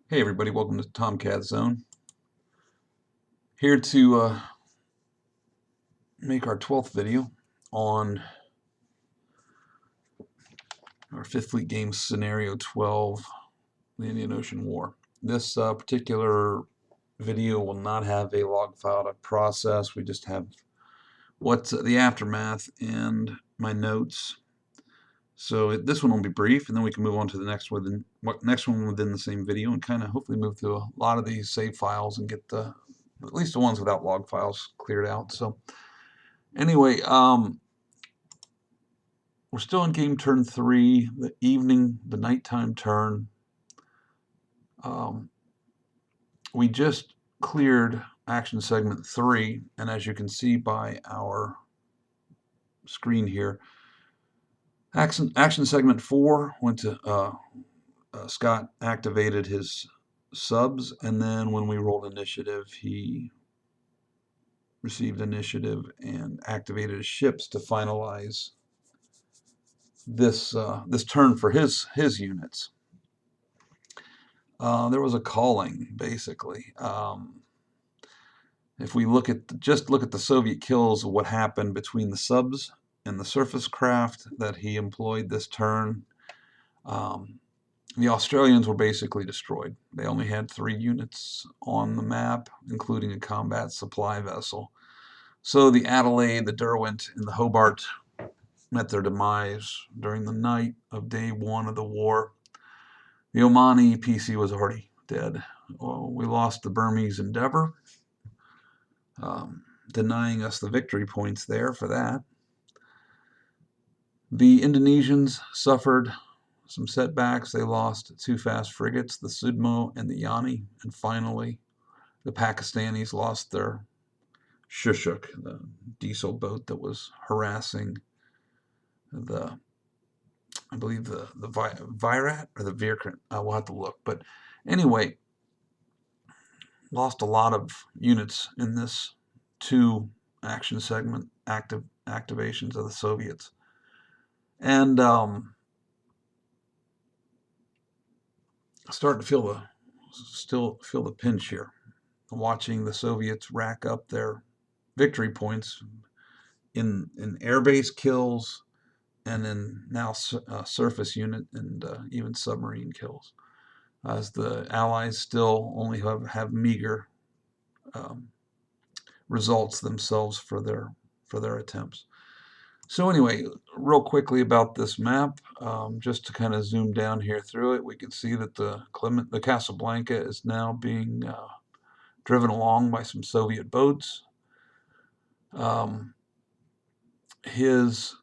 Hey everybody, welcome to Tomcat Zone. Here to make our 12th video on our Fifth Fleet Games Scenario 12, the Indian Ocean War. This particular video will not have a log file to process. We just have what's the aftermath and my notes. So this one will be brief, and then we can move on to the next one within the same video, and kind of hopefully move through a lot of these save files and get at least the ones without log files cleared out. So anyway, we're still in game turn 3, the nighttime turn. We just cleared action segment 3, and as you can see by our screen here, action segment 4 went to Scott activated his subs, and then when we rolled initiative, he received initiative and activated his ships to finalize this turn for his units. There was a calling, basically. If we just look at the Soviet kills of what happened between the subs and the surface craft that he employed this turn, the Australians were basically destroyed. They only had 3 units on the map, including a combat supply vessel. So the Adelaide, the Derwent, and the Hobart met their demise during the night of day 1 of the war. The Omani PC was already dead. Well, we lost the Burmese Endeavor, denying us the victory points there for that. The Indonesians suffered some setbacks. They lost 2 fast frigates, the Sudmo and the Yani, and finally the Pakistanis lost their Shushuk, the diesel boat that was harassing I believe the Viraat or the Viraat. We'll have to look. But anyway, lost a lot of units in this 2 action segment activations of the Soviets. And starting to still feel the pinch here, watching the Soviets rack up their victory points in airbase kills, and then now surface unit and even submarine kills, as the Allies still only have meager results themselves for their attempts. So anyway, real quickly about this map, just to kind of zoom down here through it, we can see that the Casablanca is now being driven along by some Soviet boats. His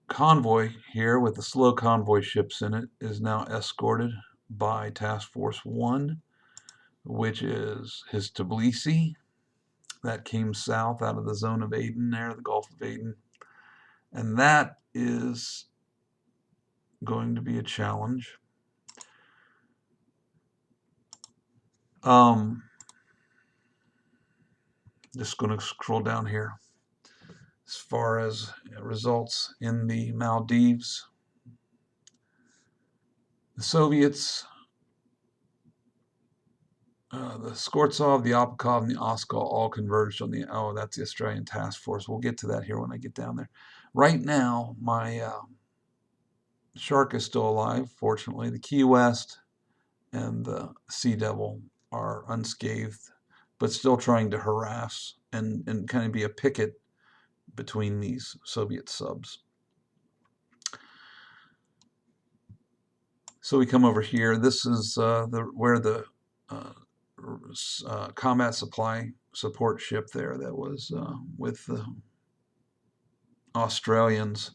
convoy here, with the slow convoy ships in it, is now escorted by Task Force 1, which is his Tbilisi. That came south out of the zone of Aden there, the Gulf of Aden. And that is going to be a challenge. Just going to scroll down here. As far as results in the Maldives, the Soviets, the Skortsov, the Opokov, and the Oskol all converged on the, that's the Australian task force. We'll get to that here when I get down there. Right now, my Shark is still alive, fortunately. The Key West and the Sea Devil are unscathed, but still trying to harass and kind of be a picket between these Soviet subs. So we come over here. This is where the combat supply support ship there that was with the Australians.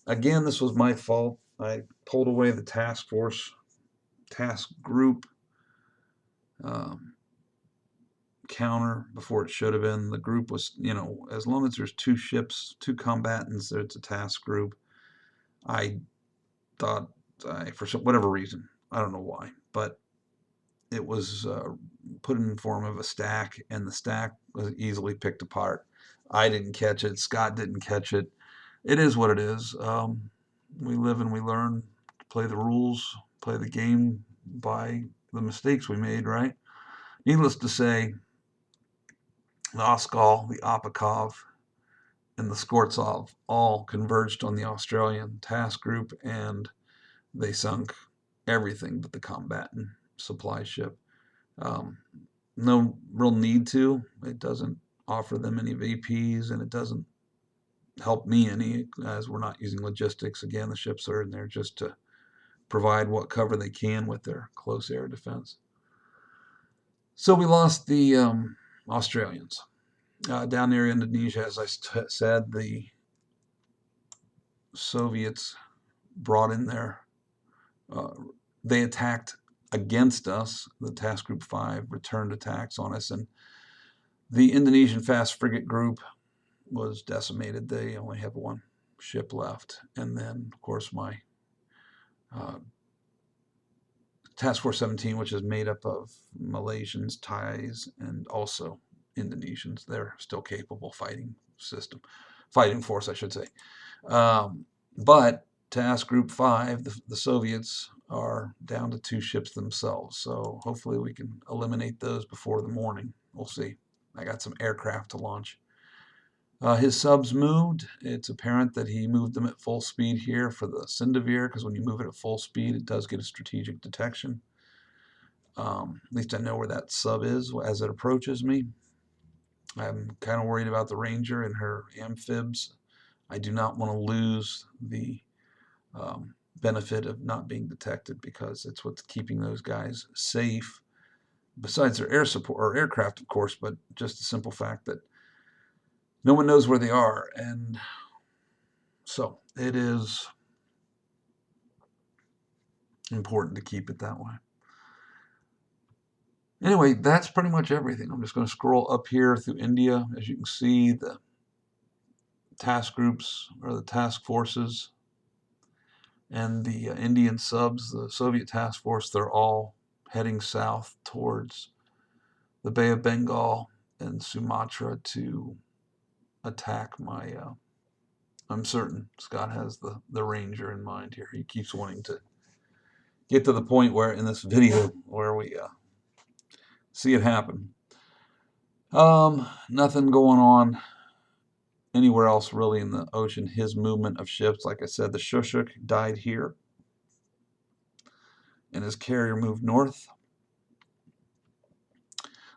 Again, this was my fault. I pulled away the task group counter before it should have been. The group was, as long as there's 2 ships, 2 combatants, it's a task group. I thought, for whatever reason, I don't know why, but it was put in the form of a stack, and the stack was easily picked apart. I didn't catch it. Scott didn't catch it. It is what it is. We live and we learn to play the rules, play the game by the mistakes we made, right? Needless to say, the Oskol, the Opokov, and the Skortsov all converged on the Australian task group, and they sunk everything but the combatant supply ship. Um, no real need to. It doesn't offer them any VPs, and it doesn't help me any, as we're not using logistics. Again, the ships are in there just to provide what cover they can with their close air defense. So we lost the Australians. Down near Indonesia, as I said, the Soviets brought in they attacked against us. The Task Group 5 returned attacks on us, and the Indonesian fast frigate group was decimated. They only have one ship left. And then, of course, my Task Force 17, which is made up of Malaysians, Thais, and also Indonesians. They're still capable fighting force, I should say. But Task Group 5, the Soviets, are down to 2 ships themselves. So hopefully we can eliminate those before the morning. We'll see. I got some aircraft to launch. His subs moved. It's apparent that he moved them at full speed here for the Endeavor, because when you move it at full speed, it does get a strategic detection. At least I know where that sub is as it approaches me. I'm kind of worried about the Ranger and her amphibs. I do not want to lose the benefit of not being detected, because it's what's keeping those guys safe. Besides their air support or aircraft, of course, but just the simple fact that no one knows where they are, and so it is important to keep it that way. Anyway, that's pretty much everything. I'm just going to scroll up here through India. As you can see, the task groups or the task forces and the Indian subs, the Soviet task force, they're all heading south towards the Bay of Bengal and Sumatra to attack my I'm certain Scott has the Ranger in mind here. He keeps wanting to get to the point where in this video where we see it happen. Nothing going on anywhere else really in the ocean. His movement of ships, like I said, the Shushuk died here, and his carrier moved north.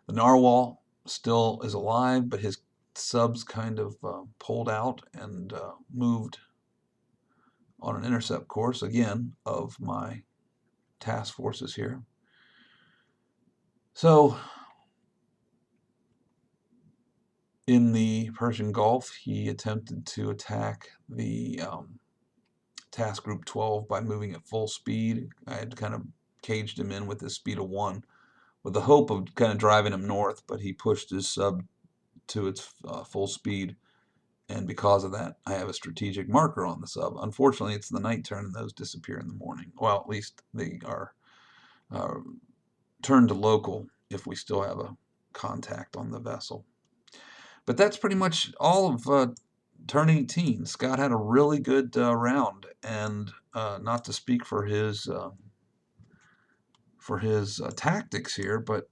The Narwhal still is alive, but his subs kind of pulled out and moved on an intercept course, again, of my task forces here. So, in the Persian Gulf, he attempted to attack the Task Group 12 by moving at full speed. I had kind of caged him in with his speed of 1 with the hope of kind of driving him north, but he pushed his sub to its full speed, and because of that, I have a strategic marker on the sub. Unfortunately, it's the night turn, and those disappear in the morning. Well, at least they are turned to local if we still have a contact on the vessel. But that's pretty much all of turn 18. Scott had a really good round, and not to speak for his tactics here, but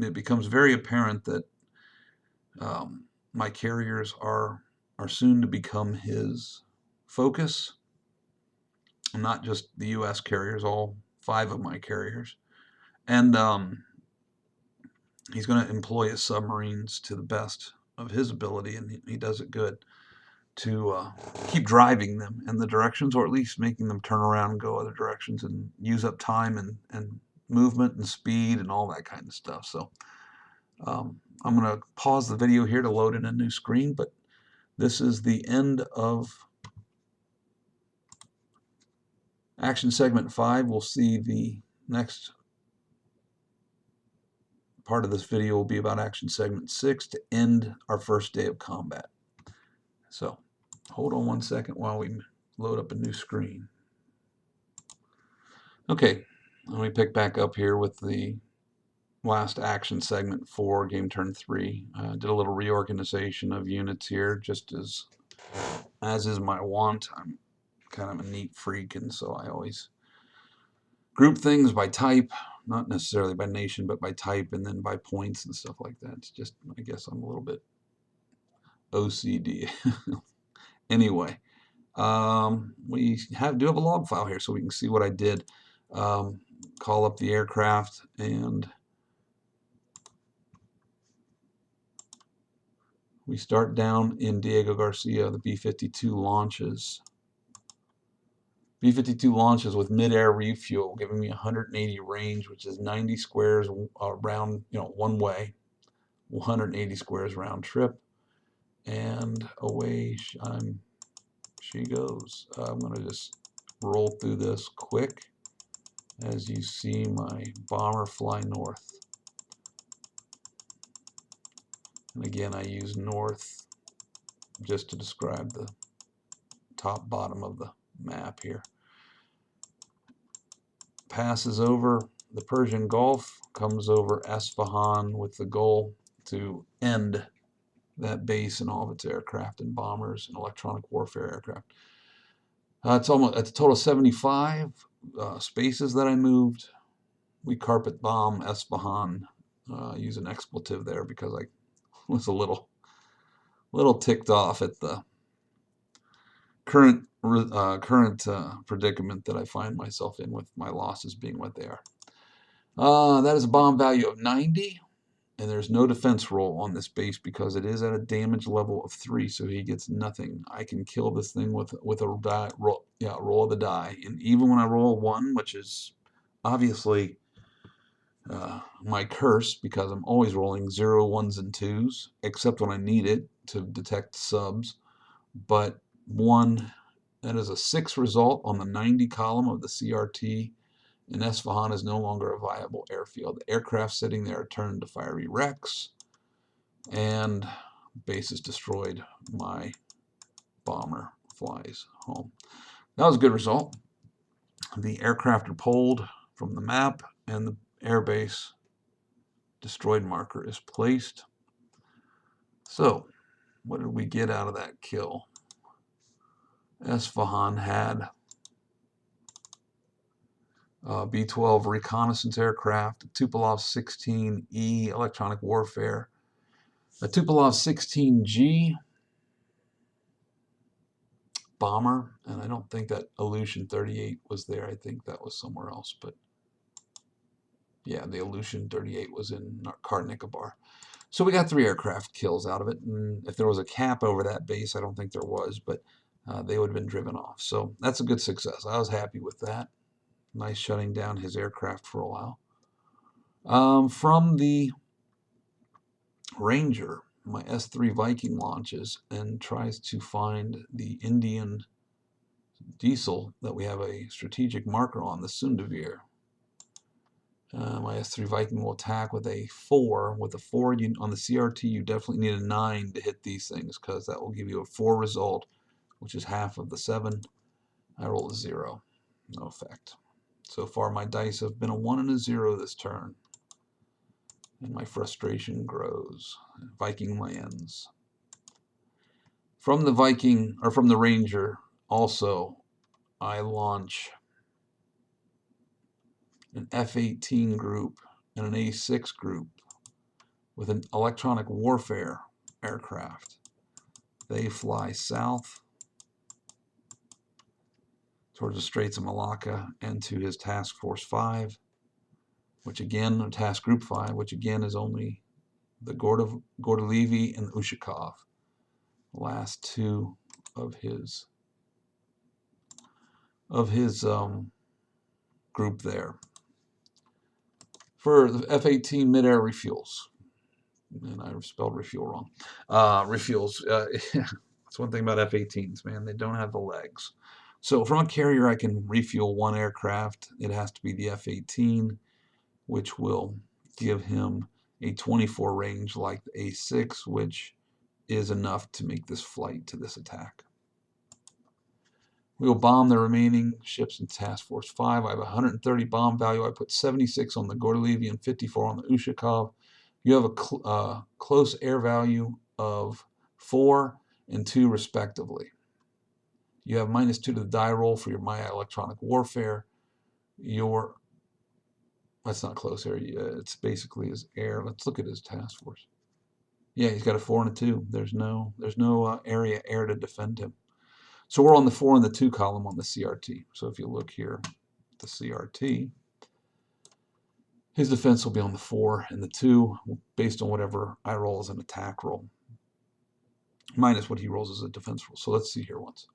it becomes very apparent that my carriers are soon to become his focus, and not just the U.S. carriers, all 5 of my carriers, and he's going to employ his submarines to the best of his ability, and he does it good, to keep driving them in the directions, or at least making them turn around and go other directions and use up time and movement and speed and all that kind of stuff. So I'm going to pause the video here to load in a new screen, but this is the end of action segment 5. We'll see the next part of this video will be about action segment 6 to end our first day of combat. So hold on one second while we load up a new screen. Okay, let me pick back up here with the last action segment for game turn 3. Did a little reorganization of units here, just as is my wont. I'm kind of a neat freak, and so I always group things by type, not necessarily by nation, but by type, and then by points and stuff like that. It's just, I guess I'm a little bit OCD. Anyway, we do have a log file here, so we can see what I did. Call up the aircraft, and we start down in Diego Garcia. The B-52 launches. B-52 launches with mid-air refuel, giving me 180 range, which is 90 squares round, one way, 180 squares round trip, and away she goes. I'm going to just roll through this quick as you see my bomber fly north. And again, I use north just to describe the top bottom of the map here. Passes over the Persian Gulf, comes over Isfahan with the goal to end that base and all of its aircraft and bombers and electronic warfare aircraft. It's a total of 75 spaces that I moved. We carpet bomb Isfahan. Use an expletive there because I was a little ticked off at the current predicament that I find myself in with my losses being what they are. That is a bomb value of 90, and there's no defense roll on this base because it is at a damage level of 3, so he gets nothing. I can kill this thing with a die, roll of the die, and even when I roll 1, which is obviously my curse because I'm always rolling 0, 1s, and 2s, except when I need it to detect subs, but 1, that is a 6 result on the 90 column of the CRT, and Isfahan is no longer a viable airfield. The aircraft sitting there are turned to fiery wrecks, and base is destroyed. My bomber flies home. That was a good result. The aircraft are pulled from the map, and the airbase destroyed marker is placed. So, what did we get out of that kill? Isfahan had B-12 reconnaissance aircraft, a Tupolev 16E electronic warfare, a Tupolev 16G bomber, and I don't think that Aleutian 38 was there. I think that was somewhere else, but yeah, the Aleutian 38 was in Car Nicobar. So we got 3 aircraft kills out of it, and if there was a cap over that base, I don't think there was, but they would have been driven off. So that's a good success. I was happy with that. Nice shutting down his aircraft for a while. From the Ranger, my S3 Viking launches and tries to find the Indian diesel that we have a strategic marker on, the Sundavir. My S3 Viking will attack with a 4. With a 4 on the CRT, you definitely need a 9 to hit these things because that will give you a 4 result, which is half of the 7. I roll a 0. No effect. So far, my dice have been a 1 and a 0 this turn. And my frustration grows. Viking lands. From the Viking, or from the Ranger, also, I launch an F-18 group and an A-6 group with an electronic warfare aircraft. They fly south towards the Straits of Malacca and to his Task Force 5, which again, or Task Group 5, which again is only the Gordelevi and the Ushakov, the last 2 of his group there. For the F-18 mid-air refuels, and I spelled refuel wrong. Refuels, that's one thing about F-18s, man, they don't have the legs. So from a carrier, I can refuel 1 aircraft. It has to be the F-18, which will give him a 24 range like the A-6, which is enough to make this flight to this attack. We will bomb the remaining ships in Task Force 5. I have 130 bomb value. I put 76 on the Gordelevi and 54 on the Ushakov. You have a close air value of 4 and 2 respectively. You have -2 to the die roll for your Maya electronic warfare. Your That's not close air. It's basically his air. Let's look at his task force. Yeah, he's got a 4 and a 2. There's no area air to defend him. So we're on the 4 and the 2 column on the CRT. So if you look here, the CRT, his defense will be on the 4 and the 2, based on whatever I roll as an attack roll, minus what he rolls as a defense roll. So let's see here once.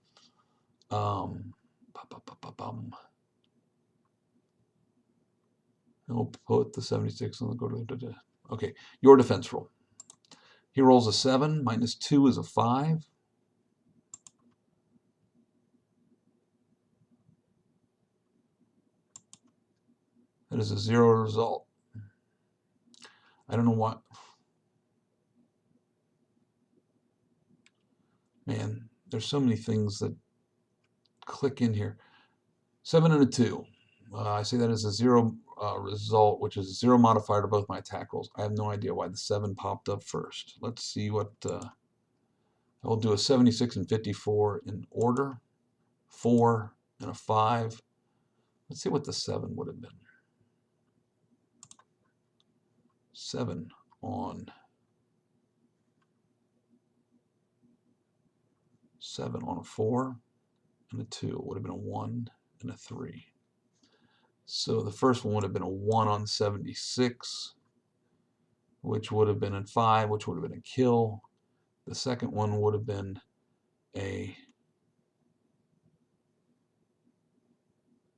I'll put the 76 on the go to. Okay, your defense roll. He rolls a 7, minus 2 is a 5. That is a 0 result. I don't know what. Man, there's so many things that click in here. 7 and a 2. I say that as a 0 result, which is a 0 modifier to both my attack rolls. I have no idea why the 7 popped up first. Let's see what. I will do a 76 and 54 in order. 4 and a 5. Let's see what the 7 would have been. 7 on 7 on a 4 and a 2 would have been a 1 and a 3. So the first one would have been a 1 on 76, which would have been a 5, which would have been a kill. The second one would have been a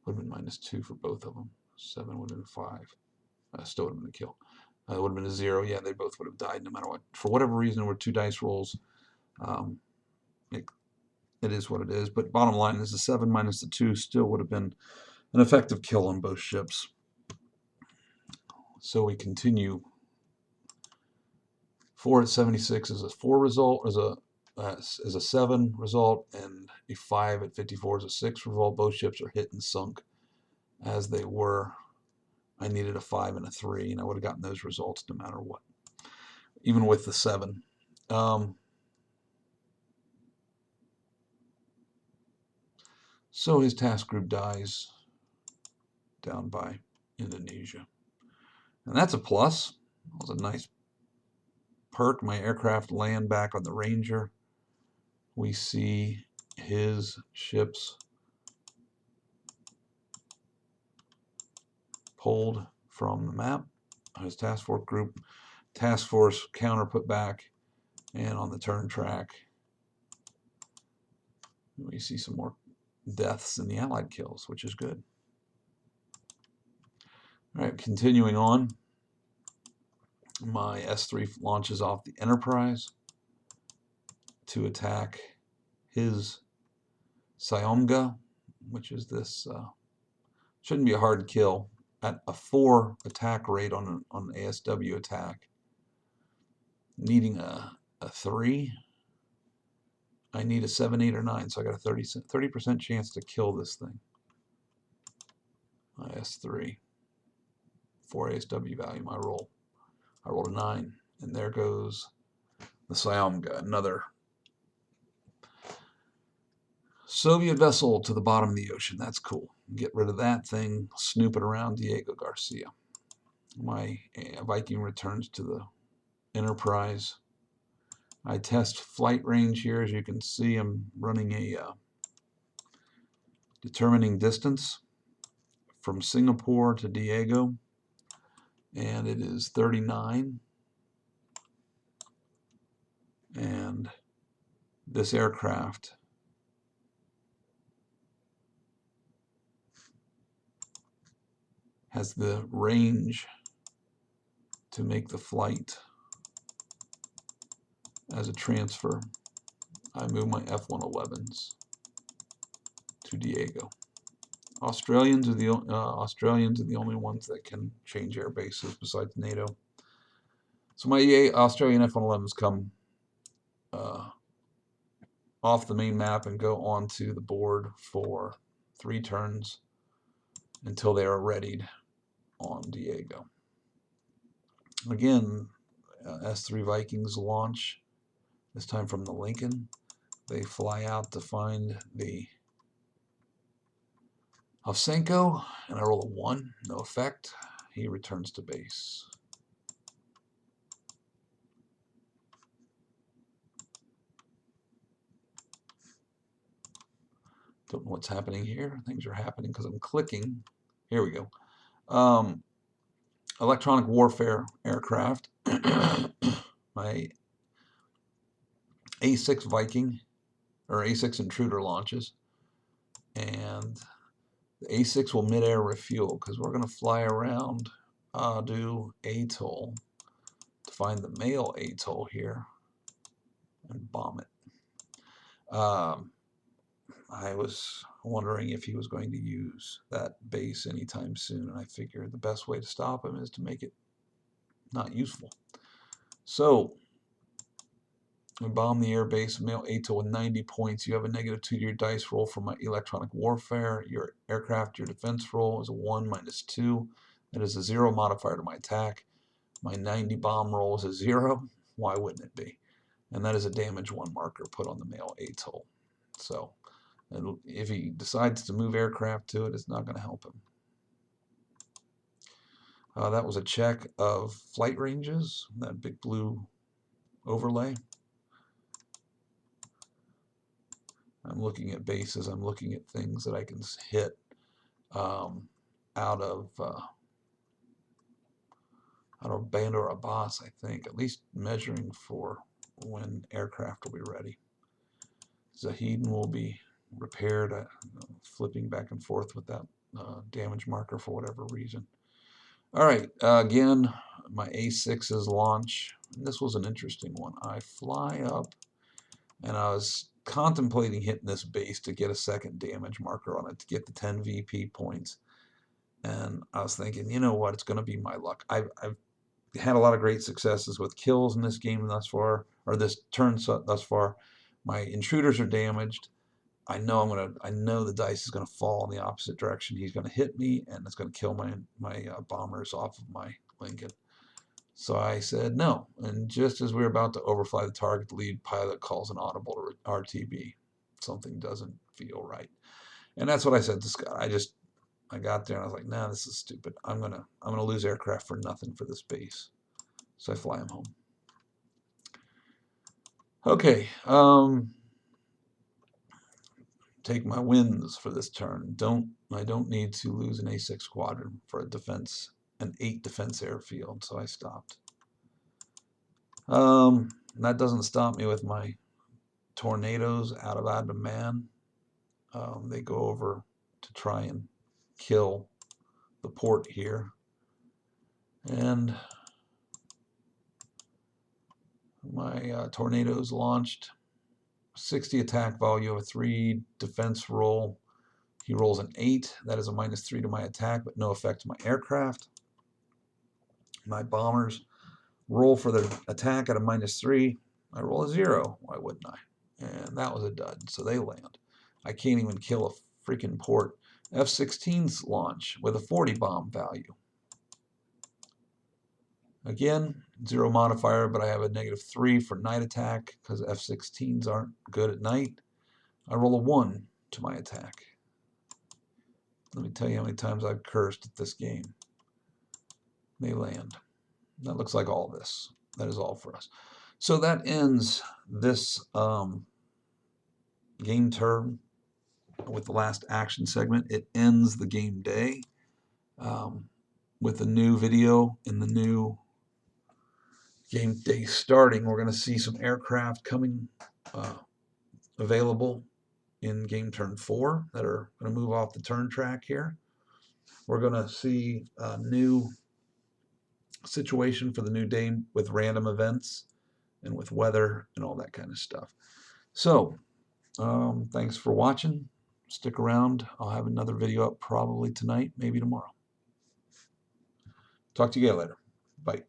minus 2 for both of them. 7 would have been 5. Still would have been a kill. It would have been a 0. Yeah, they both would have died no matter what. For whatever reason, there were 2 dice rolls. It is what it is. But bottom line is the 7 minus the 2 still would have been an effective kill on both ships. So we continue. 4 at 76 is a 4 result, is a 7 result, and a 5 at 54 is a 6 result. Both ships are hit and sunk as they were. I needed a 5 and a 3, and I would have gotten those results no matter what, even with the 7. So his task group dies down by Indonesia. And that's a plus. That was a nice perk. My aircraft land back on the Ranger. We see his ships pulled from the map. His task force counter put back, and on the turn track we see some more deaths in the Allied kills, which is good. All right, continuing on, my S3 launches off the Enterprise to attack his Sayomga, which is this, shouldn't be a hard kill. At a 4 attack rate on an ASW attack, needing a 3, I need a 7, 8, or 9, so I got a 30% chance to kill this thing. My S3, 4 ASW value, my roll. I rolled a 9, and there goes the Sayomga, another Soviet vessel to the bottom of the ocean. That's cool. Get rid of that thing, snoop it around Diego Garcia. My Viking returns to the Enterprise. I test flight range here. As you can see, I'm running a determining distance from Singapore to Diego, and it is 39. And this aircraft has the range to make the flight as a transfer. I move my F-111s to Diego. Australians are the only ones that can change air bases besides NATO. So my Australian F-111s come off the main map and go onto the board for 3 turns until they are readied on Diego. Again, S3 Vikings launch, this time from the Lincoln. They fly out to find the Ovsenko, and I roll a 1, no effect. he returns to base. Don't know what's happening here. Things are happening because I'm clicking. Here we go. Electronic warfare aircraft. My A6 Viking or A6 Intruder launches, and the A6 will mid-air refuel because we're going to fly around Adu Atoll to find the male atoll here and bomb it. I was wondering if he was going to use that base anytime soon, and I figured the best way to stop him is to make it not useful. So we bomb the air base, male atoll with 90 points. You have a -2 to your dice roll for my electronic warfare. Your aircraft, your defense roll is a 1 - 2. That is a 0 modifier to my attack. My 90 bomb roll is a 0. Why wouldn't it be? And that is a damage 1 marker put on the male atoll. So if he decides to move aircraft to it, it's not going to help him. That was a check of flight ranges, that big blue overlay. I'm looking at bases. I'm looking at things that I can hit out of Bandar Abbas, I think, at least measuring for when aircraft will be ready. Zahidin will be repaired, flipping back and forth with that damage marker for whatever reason. All right, again, my A6's launch. And this was an interesting one. I fly up, and I was contemplating hitting this base to get a second damage marker on it to get the 10 VP points. And I was thinking, you know what, it's going to be my luck. I've had a lot of great successes with kills in this game thus far, or this turn thus far. My intruders are damaged. I know the dice is going to fall in the opposite direction. He's going to hit me, and it's going to kill my bombers off of my Lincoln. So I said no, and just as we were about to overfly the target, the lead pilot calls an audible to RTB. Something doesn't feel right, and that's what I said to Scott. I got there and I was like, nah, this is stupid. I'm gonna lose aircraft for nothing for this base. So I fly him home. Okay, take my wins for this turn. I don't need to lose an A6 squadron for a defense, an 8 defense airfield, so I stopped. That doesn't stop me with my torpedoes out of Andaman. They go over to try and kill the port here, and my torpedoes launched. 60 attack value of a 3 defense roll. He rolls an 8. That is a -3 to my attack, but no effect to my aircraft. My bombers roll for their attack at a -3. I roll a 0. Why wouldn't I? And that was a dud, so they land. I can't even kill a freaking port. F-16s launch with a 40 bomb value. Again, 0 modifier, but I have a -3 for night attack because F-16s aren't good at night. I roll a 1 to my attack. Let me tell you how many times I've cursed at this game. They land. That looks like all this. That is all for us. So that ends this game term with the last action segment. It ends the game day with a new video in the new game day starting. We're going to see some aircraft coming available in game turn 4 that are going to move off the turn track here. We're going to see a new situation for the new day with random events and with weather and all that kind of stuff. So thanks for watching. Stick around. I'll have another video up probably tonight, maybe tomorrow. Talk to you guys later. Bye.